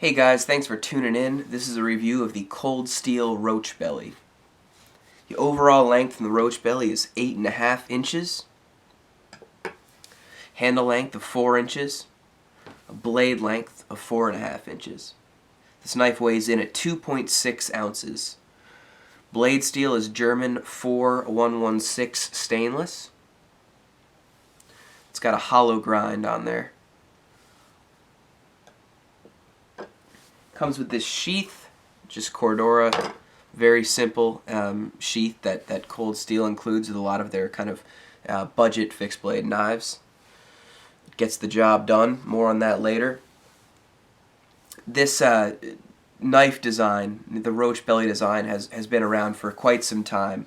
Hey guys, thanks for tuning in. This is a review of the Cold Steel Roach Belly. The overall length in the Roach Belly is 8.5 inches, handle length of 4 inches, a blade length of 4.5 inches. This knife weighs in at 2.6 ounces. Blade steel is German 4116 stainless. It's got a hollow grind on there. Comes with this sheath, just Cordura, very simple sheath that Cold Steel includes with a lot of their kind of budget fixed blade knives. It gets the job done. More on that later. This knife design, the Roach Belly design, has been around for quite some time.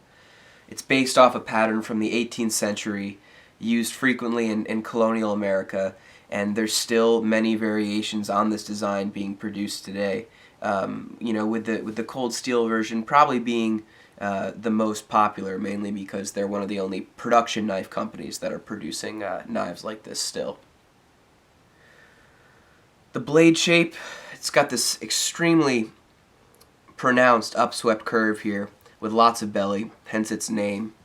It's based off a pattern from the 18th century, used frequently in colonial America, and there's still many variations on this design being produced today. With the Cold Steel version probably being the most popular, mainly because they're one of the only production knife companies that are producing knives like this still. The blade shape, it's got this extremely pronounced upswept curve here with lots of belly, hence its name,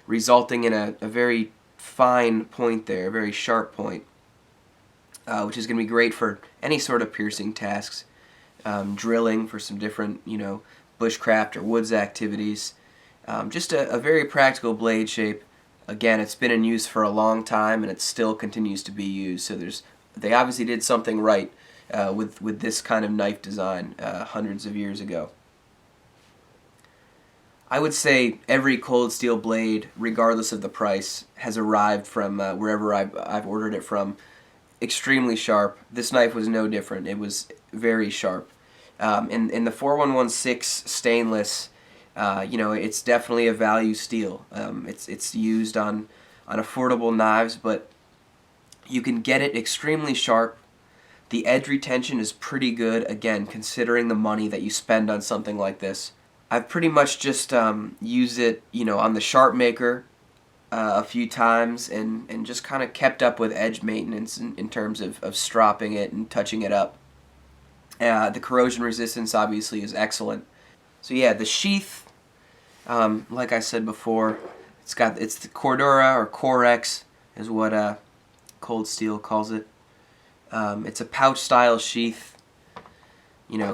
resulting in a very fine point there, a very sharp point, which is going to be great for any sort of piercing tasks, drilling for some different, bushcraft or woods activities. Just a very practical blade shape. Again, it's been in use for a long time and it still continues to be used. So they obviously did something right with this kind of knife design hundreds of years ago. I would say every Cold Steel blade, regardless of the price, has arrived from wherever I've ordered it from extremely sharp. This knife was no different. It was very sharp. In the 4116 stainless, it's definitely a value steel. It's used on affordable knives, but you can get it extremely sharp. The edge retention is pretty good, again, considering the money that you spend on something like this. I've pretty much just used it, on the sharp maker a few times and just kind of kept up with edge maintenance in terms of stropping it and touching it up. The corrosion resistance obviously is excellent. So yeah, the sheath, like I said before, it's the Cordura or Corex is what Cold Steel calls it. It's a pouch style sheath.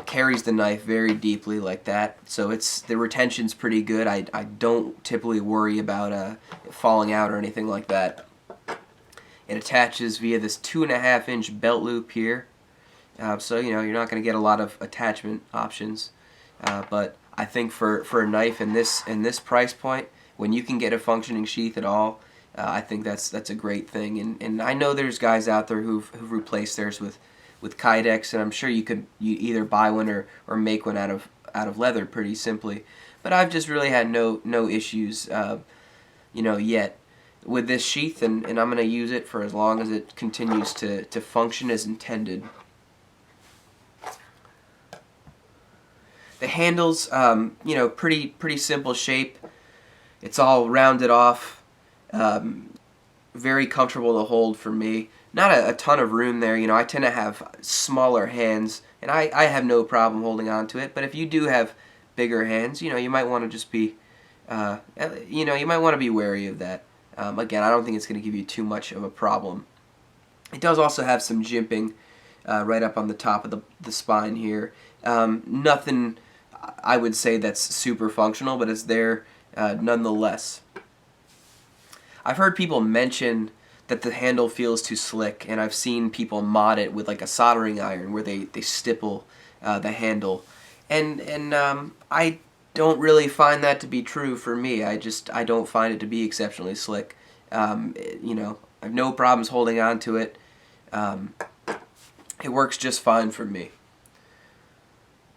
Carries the knife very deeply like that. So the retention's pretty good. I don't typically worry about it falling out or anything like that. It attaches via this 2.5-inch belt loop here. So you're not going to get a lot of attachment options. But I think for a knife in this price point, when you can get a functioning sheath at all, I think that's a great thing. And I know there's guys out there who've replaced theirs with Kydex, and I'm sure you either buy one or make one out of leather pretty simply. But I've just really had no issues, yet with this sheath, and I'm going to use it for as long as it continues to function as intended. The handles, pretty simple shape. It's all rounded off, very comfortable to hold for me. Not a ton of room there. I tend to have smaller hands, and I have no problem holding on to it. But if you do have bigger hands, you might want to just be, you might want to be wary of that. Again, I don't think it's going to give you too much of a problem. It does also have some jimping right up on the top of the spine here. Nothing, I would say, that's super functional, but it's there nonetheless. I've heard people mention that the handle feels too slick, and I've seen people mod it with like a soldering iron where they stipple the handle, and I don't really find that to be true for me. I don't find it to be exceptionally slick. I have no problems holding on to it. It works just fine for me.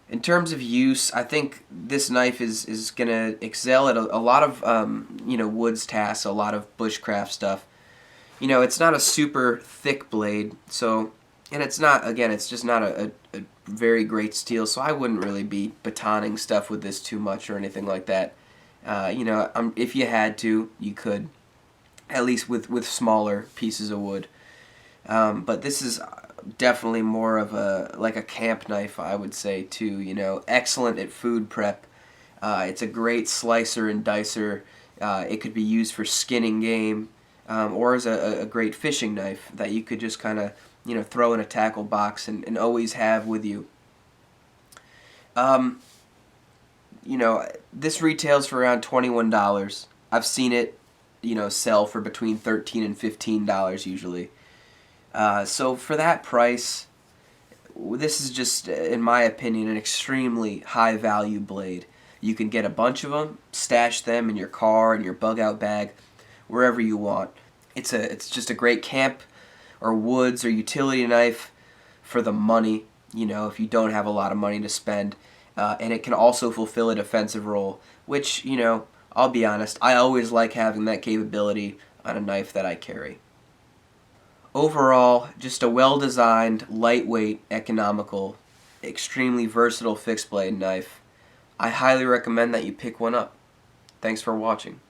In terms of use, I think this knife is going to excel at a lot of woods tasks, a lot of bushcraft stuff. It's not a super thick blade, so, and it's just not a very great steel, so I wouldn't really be batoning stuff with this too much or anything like that. If you had to, you could, at least with smaller pieces of wood. But this is definitely more of a camp knife, I would say too. Excellent at food prep. It's a great slicer and dicer. It could be used for skinning game, or as a great fishing knife that you could just kind of throw in a tackle box and always have with you. Um, this retails for around $21. I've seen it, sell for between $13 and $15 usually. So for that price, this is just, in my opinion, an extremely high value blade. You can get a bunch of them, stash them in your car, in your bug out bag, wherever you want. It's just a great camp or woods or utility knife for the money, if you don't have a lot of money to spend. And it can also fulfill a defensive role, which, I'll be honest, I always like having that capability on a knife that I carry. Overall, just a well-designed, lightweight, economical, extremely versatile fixed blade knife. I highly recommend that you pick one up. Thanks for watching.